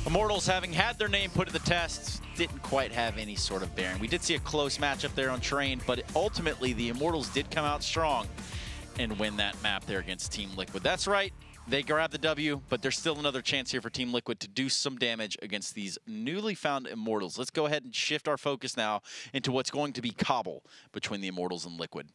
Immortals, having had their name put to the test, didn't quite have any sort of bearing. We did see a close matchup there on Train, but ultimately the Immortals did come out strong and win that map there against Team Liquid. That's right, they grabbed the W, but there's still another chance here for Team Liquid to do some damage against these newly found Immortals. Let's go ahead and shift our focus now into what's going to be Cbble between the Immortals and Liquid.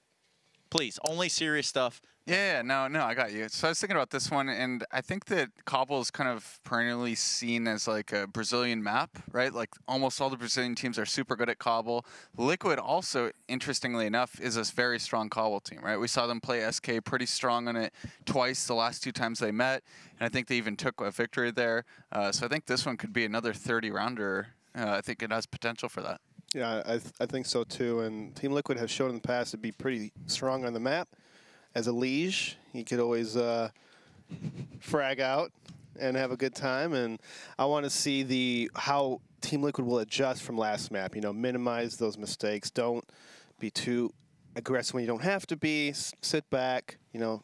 Please, only serious stuff. Yeah, no, I got you. So I was thinking about this one, and I think that Cbble is kind of perennially seen as like a Brazilian map, right? Like almost all the Brazilian teams are super good at Cbble. Liquid also, interestingly enough, is a very strong Cbble team, right? We saw them play SK pretty strong on it twice the last 2 times they met, and I think they even took a victory there. So I think this one could be another 30-rounder. I think it has potential for that. Yeah, I think so too. And Team Liquid has shown in the past to be pretty strong on the map. As a liege, he could always frag out and have a good time. And I want to see how Team Liquid will adjust from last map. You know, minimize those mistakes. Don't be too aggressive when you don't have to be. Sit back. You know,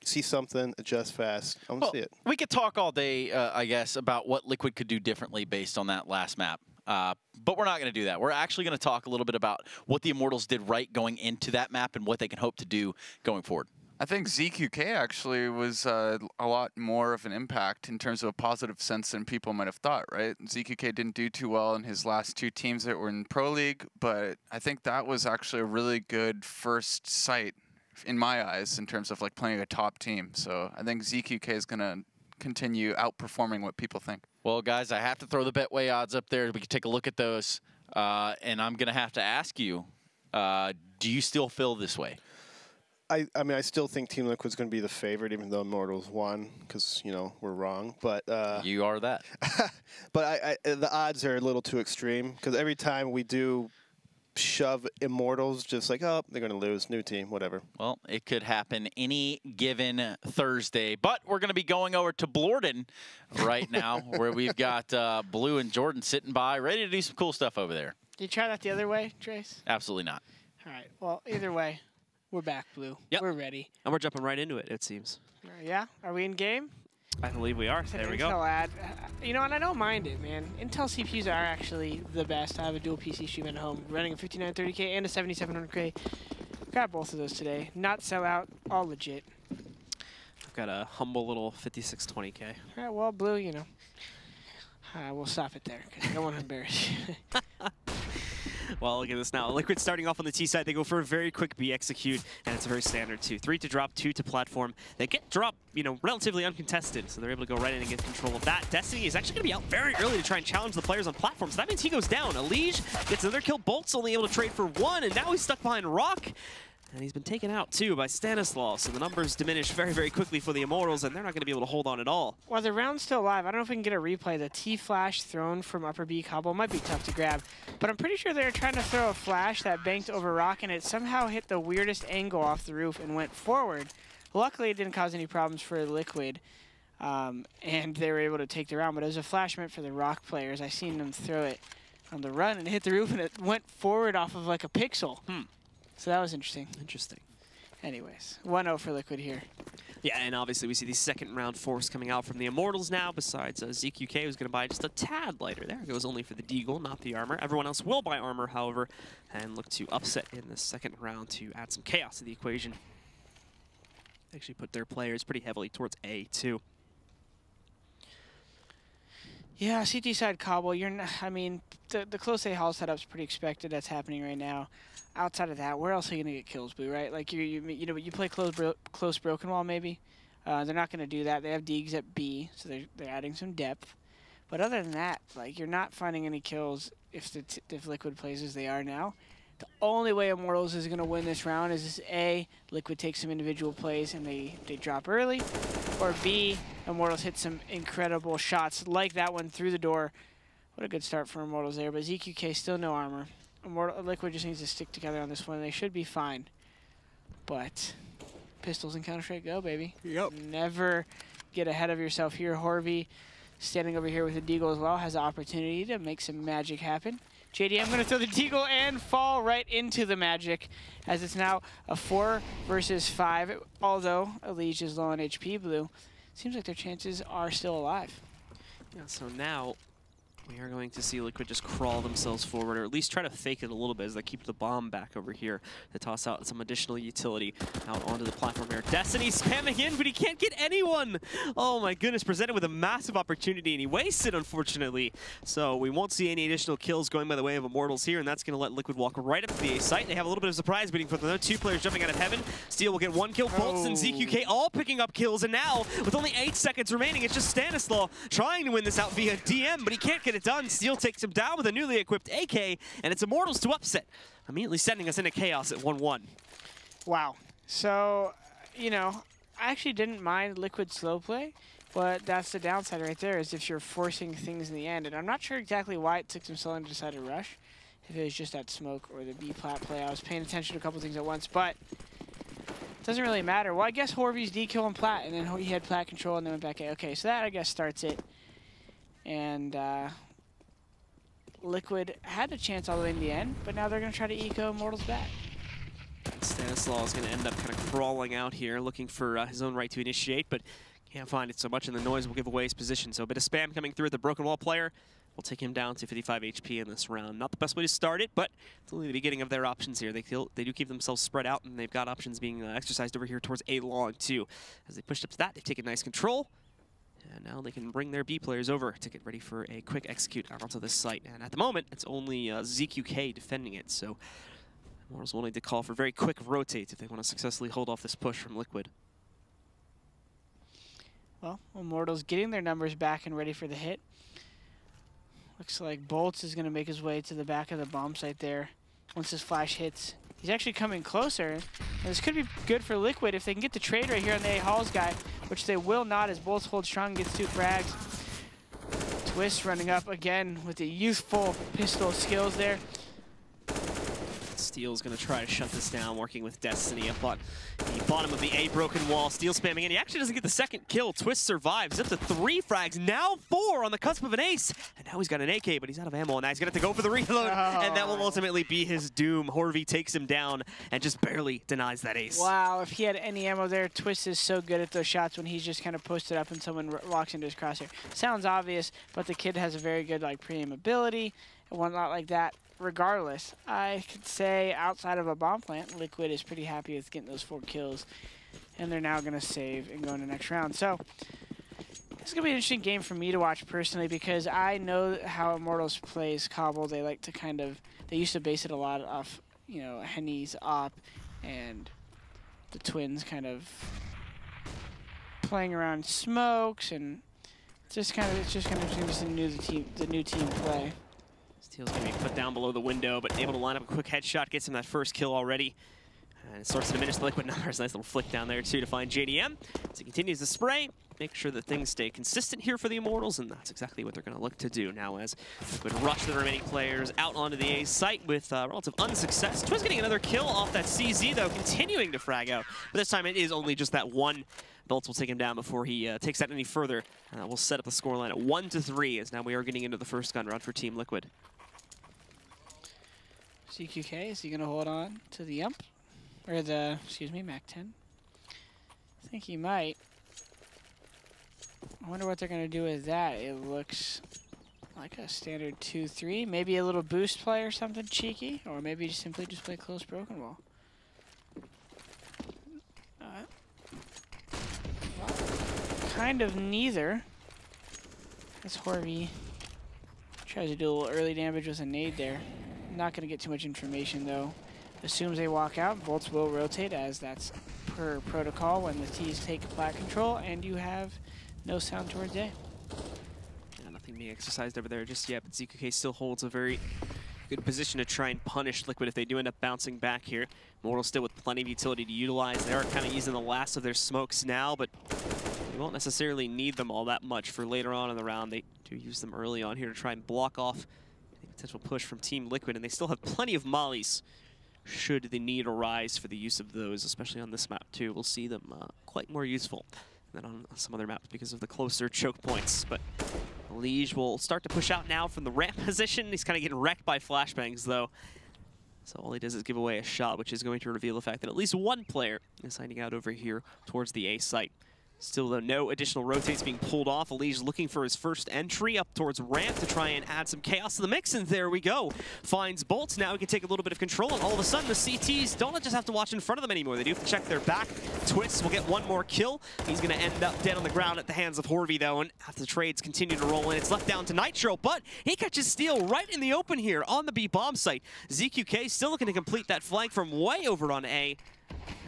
see something, adjust fast. I want to see it. We could talk all day, I guess, about what Liquid could do differently based on that last map. But we're not going to do that. We're actually going to talk a little bit about what the Immortals did right going into that map and what they can hope to do going forward. I think ZQK actually was a lot more of an impact in terms of a positive sense than people might have thought, right? ZQK didn't do too well in his last 2 teams that were in Pro League, but I think that was actually a really good first sight in my eyes in terms of like playing a top team. So I think ZQK is going to continue outperforming what people think. Well, guys, I have to throw the Betway odds up there. We can take a look at those. And I'm going to have to ask you, do you still feel this way? I mean, I still think Team Liquid's going to be the favorite, even though Immortals won, because, you know, we're wrong. But you are that. But the odds are a little too extreme, because every time we do shove Immortals, just like, oh, they're going to lose, new team, whatever. Well, it could happen any given Thursday. But we're going to be going over to Blorden right now, where we've got Blue and Jordan sitting by, ready to do some cool stuff over there. Did you try that the other way, Trace? Absolutely not. All right. Well, either way, we're back, Blue. Yep. We're ready. And we're jumping right into it, it seems. Yeah? Are we in game? I believe we are. There we go. Intel ad. You know, and I don't mind it, man. Intel CPUs are actually the best. I have a dual PC stream at home, running a 5930K and a 7700K. Got both of those today. Not sell out, all legit. I've got a humble little 5620K. All right, well, Blue, you know, we'll stop it there, because I don't want to embarrass you. Well, look at this now. Liquid starting off on the T side. They go for a very quick B execute, and it's a very standard 2. 3 to drop, 2 to platform. They get drop, you know, relatively uncontested, so they're able to go right in and get control of that. Destiny is actually going to be out very early to try and challenge the players on platform, so that means he goes down. Elige gets another kill. Bolt's only able to trade for 1, and now he's stuck behind Rock. And he's been taken out, too, by Stanislaus. So the numbers diminish very, very quickly for the Immortals, and they're not going to be able to hold on at all. While the round's still alive, I don't know if we can get a replay. The T-flash thrown from upper B Cbble might be tough to grab. But I'm pretty sure they were trying to throw a flash that banked over Rock, and it somehow hit the weirdest angle off the roof and went forward. Luckily, it didn't cause any problems for Liquid, and they were able to take the round. But it was a flash meant for the Rock players. I seen them throw it on the run and hit the roof, and it went forward off of like a pixel. So that was interesting. Interesting. Anyways, 1-0 for Liquid here. Yeah, and obviously we see the second round force coming out from the Immortals now, besides ZQK, who's going to buy just a tad lighter. There goes only for the Deagle, not the armor. Everyone else will buy armor, however, and look to upset in the second round to add some chaos to the equation. They actually put their players pretty heavily towards A, too. Yeah, CT side Cbble, you're not, I mean, the close A hall setup's pretty expected. That's happening right now. Outside of that, where else are you gonna get kills, Blue? Right? Like you know, you play close broken wall maybe. They're not gonna do that. They have Deegs at B, so they're adding some depth. But other than that, like you're not finding any kills if Liquid plays as they are now. The only way Immortals is gonna win this round is A, Liquid takes some individual plays and they drop early, or B, Immortals hit some incredible shots like that one through the door. What a good start for Immortals there, but ZQK still no armor. Liquid just needs to stick together on this one. They should be fine. But pistols and Counter-Strike go, baby. Yep. Never get ahead of yourself here. Horvey, standing over here with the Deagle as well, has the opportunity to make some magic happen. JDM going to throw the Deagle and fall right into the magic, as it's now a 4 versus 5. Although Elige is low on HP, Blue, seems like their chances are still alive. Yeah, so now we are going to see Liquid just crawl themselves forward, or at least try to fake it a little bit as they keep the bomb back over here to toss out some additional utility out onto the platform here. Destiny spamming in, but he can't get anyone! Oh my goodness, presented with a massive opportunity, and he wasted, unfortunately. So we won't see any additional kills going by the way of Immortals here, and that's going to let Liquid walk right up to the A site. They have a little bit of surprise waiting for them. 2 players jumping out of heaven. Steel will get 1 kill. Bolts and ZQK all picking up kills, and now, with only 8 seconds remaining, it's just Stanislaw trying to win this out via DM, but he can't get it done. Steel takes him down with a newly equipped AK, and it's Immortals to upset, immediately sending us into chaos at 1-1. Wow. So, you know, I actually didn't mind Liquid slow play, but that's the downside right there, is if you're forcing things in the end. And I'm not sure exactly why it took them so long to decide to rush, if it was just that smoke or the B-plat play. I was paying attention to a couple things at once, but it doesn't really matter. Well, I guess Horvy's D-kill on plat, and then he had plat control and then went back A. Okay, so that, I guess, starts it. And, Liquid had a chance all the way in the end, but now they're going to try to eco Immortals back. Stanislaw is going to end up kind of crawling out here, looking for his own right to initiate, but can't find it so much, and the noise will give away his position. So a bit of spam coming through at the Broken Wall player. Will take him down to 55 HP in this round. Not the best way to start it, but it's only the beginning of their options here. They do keep themselves spread out, and they've got options being exercised over here towards A long, too. As they pushed up to that, they've taken nice control. And now they can bring their B players over to get ready for a quick execute out onto this site. And at the moment, it's only ZQK defending it, so Immortals will need to call for very quick rotates if they want to successfully hold off this push from Liquid. Well, Immortals getting their numbers back and ready for the hit. Looks like Bolts is going to make his way to the back of the bomb site there once this flash hits. He's actually coming closer. And this could be good for Liquid if they can get the trade right here on the A Halls guy, which they will not as Bolts holds strong and gets 2 frags. Twist running up again with the youthful pistol skills there. Steel's going to try to shut this down, working with Destiny up on the bottom of the A broken wall. Steel spamming in. He actually doesn't get the second kill. Twist survives. Up to 3 frags, now 4 on the cusp of an ace. And now he's got an AK, but he's out of ammo. Now he's going to have to go for the reload, and that will ultimately be his doom. Horvy takes him down and just barely denies that ace. Wow, if he had any ammo there, Twist is so good at those shots when he's just kind of posted up and someone walks into his crosshair. Sounds obvious, but the kid has a very good pre-aim ability and whatnot like that. Regardless, I could say outside of a bomb plant, Liquid is pretty happy with getting those 4 kills. And they're now going to save and go into the next round. So, it's going to be an interesting game for me to watch personally because I know how Immortals plays Cbble. They like to they used to base it a lot off, you know, Henny's op and the Twins kind of playing around smokes, and it's just kind of interesting the new team play. Steel's going to be put down below the window, but able to line up a quick headshot, gets him that first kill already. And it starts to diminish the Liquid numbers. Nice little flick down there, too, to find JDM. As he continues to spray, make sure that things stay consistent here for the Immortals, and that's exactly what they're going to look to do now as Liquid rush the remaining players out onto the A site with relative unsuccess. Twist getting another kill off that CZ, though, continuing to frag out. But this time it is only just that one. Bolts will take him down before he takes that any further. We'll set up the scoreline at 1-3, as now we are getting into the first gun round for Team Liquid. CQK, is he going to hold on to the Ump? Or the, excuse me, MAC-10? I think he might. I wonder what they're going to do with that. It looks like a standard 2-3. Maybe a little boost play or something cheeky. Or maybe just simply just play close broken wall. Kind of neither. As Horvy tries to do a little early damage with a nade there. Not going to get too much information, though. Assumes they walk out, Bolts will rotate, as that's per protocol when the T's take plat control, and you have no sound towards A. Yeah, nothing being exercised over there just yet, but ZQK still holds a very good position to try and punish Liquid if they do end up bouncing back here. Immortals still with plenty of utility to utilize. They are kind of using the last of their smokes now, but they won't necessarily need them all that much for later on in the round. They do use them early on here to try and block off any potential push from Team Liquid, and they still have plenty of mollies should the need arise for the use of those, especially on this map too. We'll see them quite more useful than on some other maps because of the closer choke points. But Liege will start to push out now from the ramp position. He's kind of getting wrecked by flashbangs though. So all he does is give away a shot, which is going to reveal the fact that at least one player is hiding out over here towards the A site. Still, though, no additional rotates being pulled off. Elige looking for his first entry up towards ramp to try and add some chaos to the mix, and there we go. Finds Bolts. Now he can take a little bit of control, and all of a sudden the CTs don't just have to watch in front of them anymore. They do have to check their back. Twist will get one more kill. He's going to end up dead on the ground at the hands of Horvey, though, and after the trades continue to roll in, it's left down to Nitro, but he catches Steel right in the open here on the B bomb site. ZQK still looking to complete that flank from way over on A.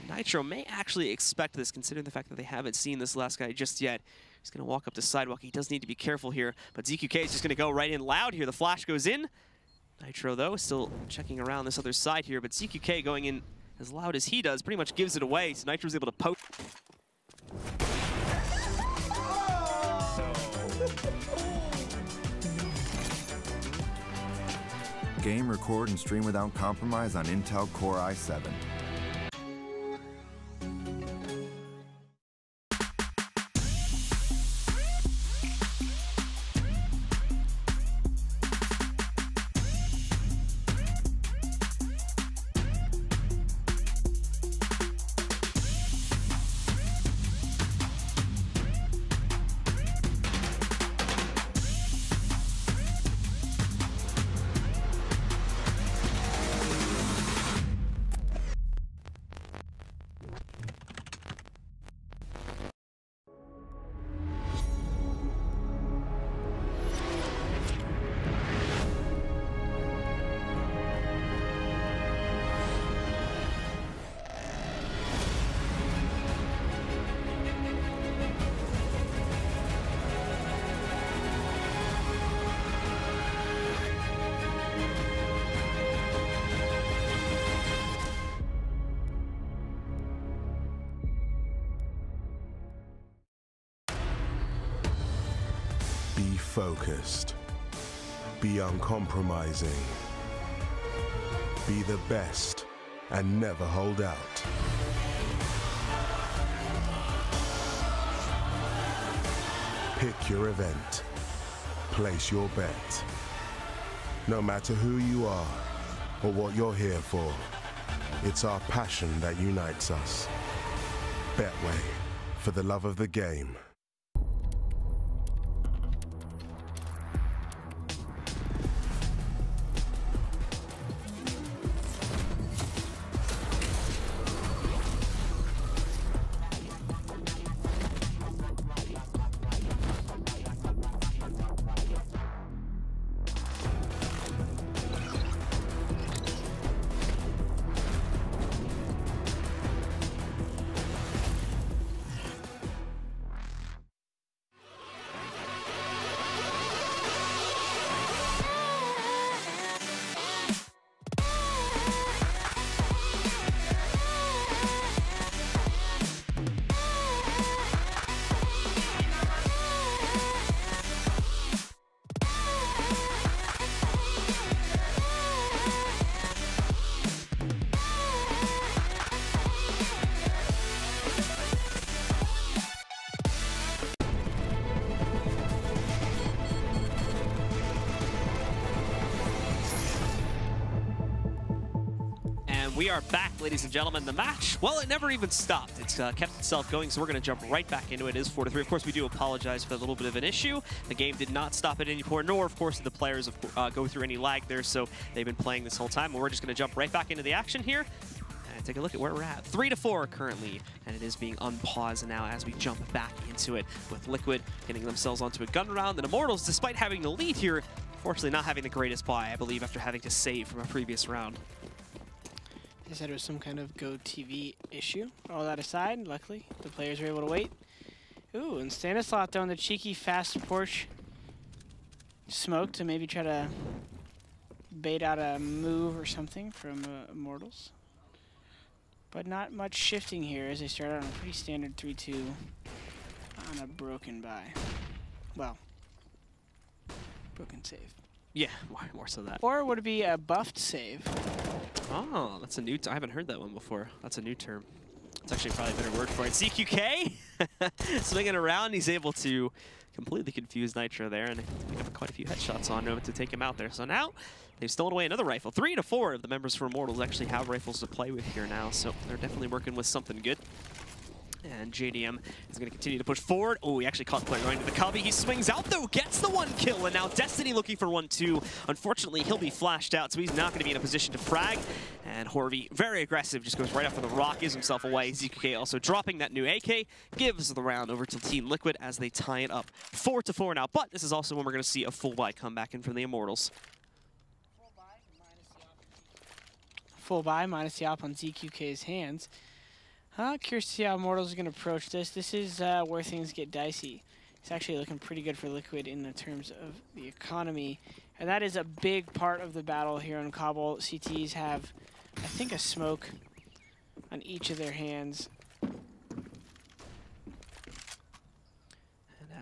Nitro may actually expect this, considering the fact that they haven't seen this last guy just yet. He's going to walk up the sidewalk. He does need to be careful here, but ZQK is just going to go right in loud here. The flash goes in. Nitro, though, still checking around this other side here, but ZQK going in as loud as he does pretty much gives it away, so Nitro's able to poke. Game, record, and stream without compromise on Intel Core i7. Be focused. Be uncompromising. Be the best and never hold out. Pick your event. Place your bet. No matter who you are or what you're here for, it's our passion that unites us. Betway, for the love of the game. We are back, ladies and gentlemen. The match, well, it never even stopped. It's kept itself going, so we're going to jump right back into it. It is 4-3. Of course, we do apologize for a little bit of an issue. The game did not stop at any point, nor, of course, did the players go through any lag there, so they've been playing this whole time. And we're just going to jump right back into the action here and take a look at where we're at. 3-4 currently, and it is being unpaused now as we jump back into it with Liquid getting themselves onto a gun round. And Immortals, despite having the lead here, unfortunately not having the greatest buy, I believe, after having to save from a previous round. They said it was some kind of Go TV issue. All that aside, luckily, the players were able to wait. Ooh, and Stanislav throwing the cheeky fast porch smoke to maybe try to bait out a move or something from Immortals. But not much shifting here as they start out on a pretty standard 3-2 on a broken buy. Well, broken save. Yeah, more so that. Or would it be a buffed save? Oh, that's a new I haven't heard that one before. That's a new term. It's actually probably a better word for it. ZQK swinging around. He's able to completely confuse Nitro there, and we have quite a few headshots on him to take him out there. So now they've stolen away another rifle. 3-4 of the members for Immortals actually have rifles to play with here now, so they're definitely working with something good. And JDM is going to continue to push forward. Oh, he actually caught the player going to the cubby. He swings out, though, gets the 1 kill, and now Destiny looking for 1-2. Unfortunately, he'll be flashed out, so he's not going to be in a position to frag. And Horvey, very aggressive, just goes right after the rock, gives himself away. ZQK also dropping that new AK, gives the round over to Team Liquid as they tie it up 4-4 now. But this is also when we're going to see a full buy come back in from the Immortals. Full buy minus the op on ZQK's hands. Curious to see how Immortals are going to approach this. This is where things get dicey. It's actually looking pretty good for Liquid in the terms of the economy. And that is a big part of the battle here on Cbble. CTs have, I think, a smoke on each of their hands. And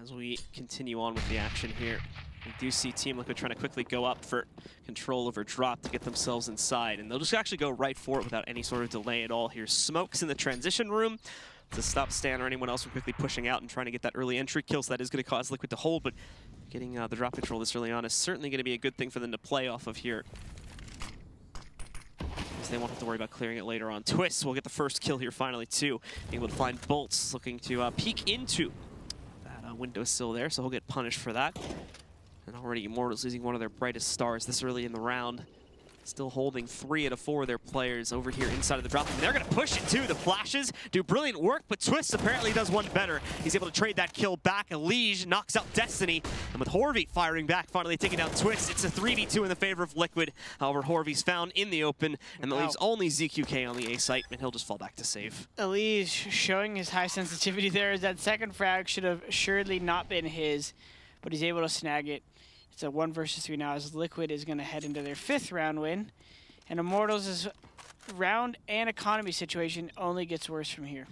as we continue on with the action here, we do see Team Liquid trying to quickly go up for control over drop to get themselves inside. And they'll just actually go right for it without any sort of delay at all here. Smokes in the transition room to stop Stan or anyone else from quickly pushing out and trying to get that early entry kill. So that is going to cause Liquid to hold, but getting the drop control this early on is certainly going to be a good thing for them to play off of here. Because they won't have to worry about clearing it later on. Twist will get the first kill here finally too. Being able to find Bolts looking to peek into that windowsill there, so he'll get punished for that. And already Immortals losing one of their brightest stars this early in the round. Still holding 3 out of 4 of their players over here inside of the drop. And they're going to push it too. The flashes do brilliant work, but Twist apparently does one better. He's able to trade that kill back. Elige knocks out Destiny. And with Horvey firing back, finally taking down Twist, it's a 3v2 in the favor of Liquid. However, Horvey's found in the open, and that leaves only ZQK on the A site, and he'll just fall back to save. Elige showing his high sensitivity there. That second frag should have assuredly not been his, but he's able to snag it. It's a 1 versus 3 now as Liquid is going to head into their 5th round win. And Immortals' round and economy situation only gets worse from here.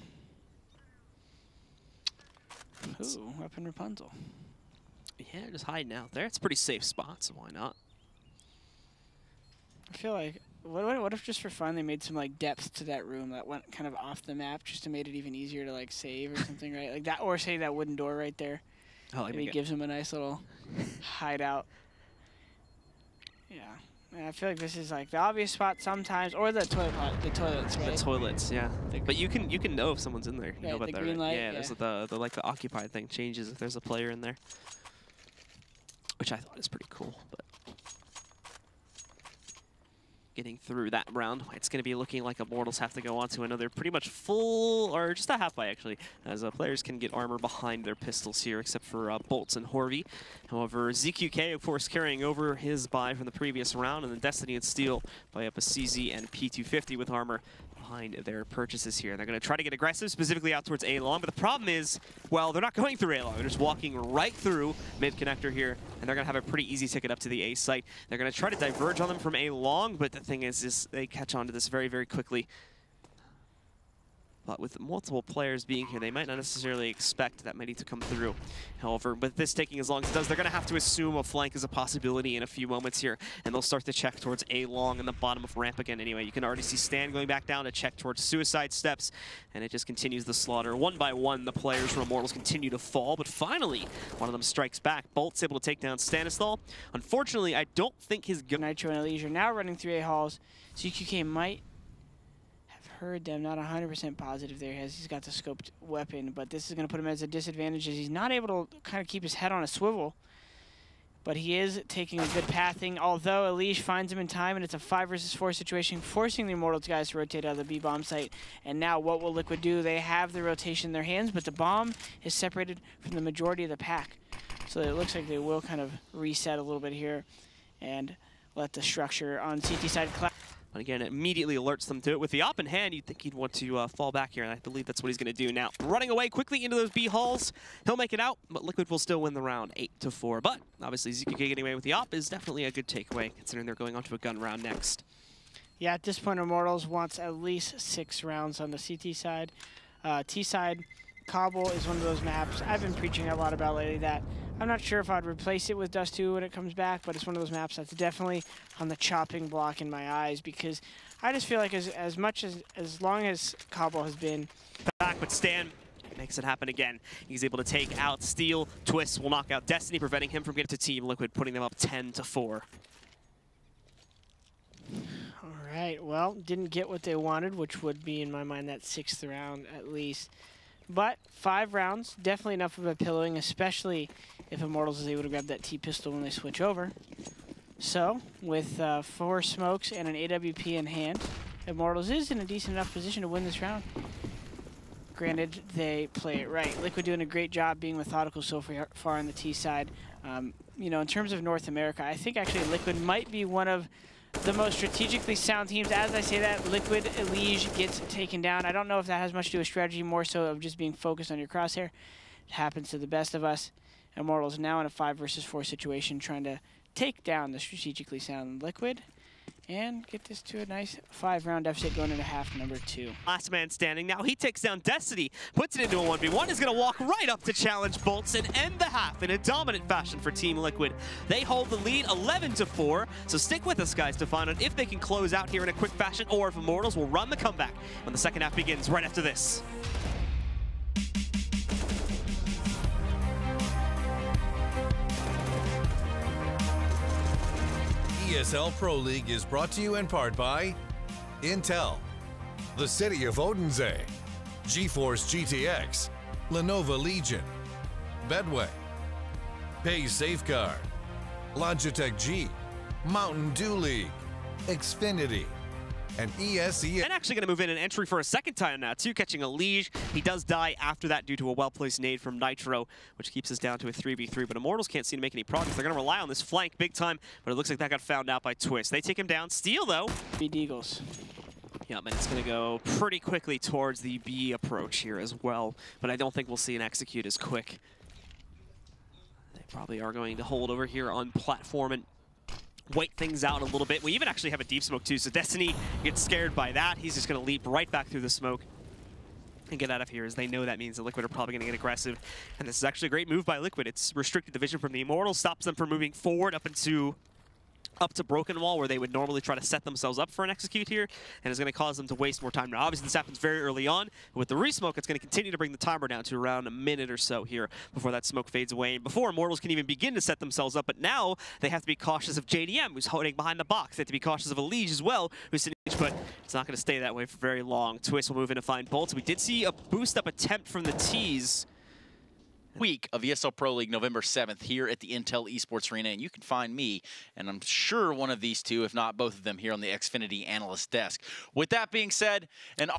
Ooh, Weapon Rapunzel. Yeah, just hiding out there. It's a pretty safe spot, so why not? I feel like, what if just for fun they made some like depth to that room that went kind of off the map just to make it even easier to like save or something, right? Like that, or say that wooden door right there. Maybe gives him a nice little hideout. Yeah. And I feel like this is like the obvious spot sometimes, or the toilets, right? The toilets, yeah. But you can know if someone's in there. You know about the that, green right? light, Yeah, there's the like the occupied thing changes if there's a player in there, which I thought is pretty cool. But getting through that round, it's going to be looking like Immortals have to go on to another pretty much full, or just a half buy actually, as players can get armor behind their pistols here, except for Bolts and Horvey. However, ZQK, of course, carrying over his buy from the previous round, and then Destiny and Steel buy up a CZ and P250 with armor behind their purchases here. They're going to try to get aggressive, specifically out towards A-Long, but the problem is, well, they're not going through A-Long. They're just walking right through mid-connector here, and they're going to have a pretty easy ticket up to the A site. They're going to try to diverge on them from A-Long, but the thing is they catch on to this very, very quickly. But with multiple players being here, they might not necessarily expect that many to come through. However, with this taking as long as it does, they're going to have to assume a flank is a possibility in a few moments here, and they'll start to check towards A-Long and the bottom of ramp again anyway. You can already see Stan going back down to check towards suicide steps, and it just continues the slaughter. One by one, the players from Immortals continue to fall, but finally, one of them strikes back. Bolt's able to take down Stanislaw. Unfortunately, I don't think his... Nitro and Elige are now running through A halls. ZQK might heard them, not 100% positive there. He's got the scoped weapon, but this is going to put him as a disadvantage as he's not able to kind of keep his head on a swivel. But he is taking a good pathing, although Elige finds him in time, and it's a 5 versus 4 situation, forcing the Immortals guys to rotate out of the B-bomb site. And now what will Liquid do? They have the rotation in their hands, but the bomb is separated from the majority of the pack. So it looks like they will kind of reset a little bit here and let the structure on CT side collapse. And again, it immediately alerts them to it. With the op in hand, you'd think he'd want to fall back here, and I believe that's what he's going to do now. Running away quickly into those B halls. He'll make it out, but Liquid will still win the round 8-4. But obviously, ZQK getting away with the op is definitely a good takeaway, considering they're going on to a gun round next. Yeah, at this point, Immortals wants at least 6 rounds on the CT side. T side, Cbble is one of those maps I've been preaching a lot about lately that I'm not sure if I'd replace it with Dust 2 when it comes back, but it's one of those maps that's definitely on the chopping block in my eyes, because I just feel like as long as Cbble has been back, but Stan makes it happen again. He's able to take out Steel. Twist will knock out Destiny, preventing him from getting to Team Liquid, putting them up 10-4. All right, well, didn't get what they wanted, which would be, in my mind, that 6th round at least. But 5 rounds, definitely enough of a pillowing, especially if Immortals is able to grab that T-pistol when they switch over. So, with 4 smokes and an AWP in hand, Immortals is in a decent enough position to win this round. Granted, they play it right. Liquid doing a great job being methodical so far on the T side. You know, in terms of North America, I think actually Liquid might be one of the most strategically sound teams. As I say that, Liquid Elige gets taken down. I don't know if that has much to do with strategy, more so of just being focused on your crosshair. It happens to the best of us. Immortals now in a 5 versus 4 situation, trying to take down the strategically sound Liquid and get this to a nice 5-round deficit going into half number 2. Last man standing. Now he takes down Destiny, puts it into a 1v1, is going to walk right up to challenge Bolts and end the half in a dominant fashion for Team Liquid. They hold the lead 11-4, so stick with us, guys, to find out if they can close out here in a quick fashion or if Immortals will run the comeback when the second half begins right after this. ESL Pro League is brought to you in part by Intel, the City of Odense, GeForce GTX, Lenovo Legion, Bedway, Pay Safeguard, Logitech G, Mountain Dew League, Xfinity, and ESL. And actually going to move in an entry for a second time now, too, catching a Liege. He does die after that due to a well-placed nade from Nitro, which keeps us down to a 3v3. But Immortals can't seem to make any progress. They're going to rely on this flank big time, but it looks like that got found out by Twist. They take him down. Steal, though. Eagles. Yep, and it's going to go pretty quickly towards the B approach here as well. But I don't think we'll see an execute as quick. They probably are going to hold over here on platform and wait things out a little bit. We even actually have a deep smoke too, so Destiny gets scared by that. He's just going to leap right back through the smoke and get out of here, as they know that means the Liquid are probably going to get aggressive. And this is actually a great move by Liquid. It's restricted the vision from the Immortals, stops them from moving forward up to Broken Wall, where they would normally try to set themselves up for an execute here, and is going to cause them to waste more time. Now, obviously, this happens very early on. With the resmoke, it's going to continue to bring the timer down to around a minute or so here before that smoke fades away, and before Immortals can even begin to set themselves up. But now they have to be cautious of JDM, who's holding behind the box. They have to be cautious of Elige as well, who's sitting, but it's not going to stay that way for very long. Twist will move in to find Bolts. We did see a boost-up attempt from the T's. Week of ESL Pro League, November 7th, here at the Intel Esports Arena, and you can find me, and I'm sure one of these two, if not both of them, here on the Xfinity Analyst Desk. With that being said, and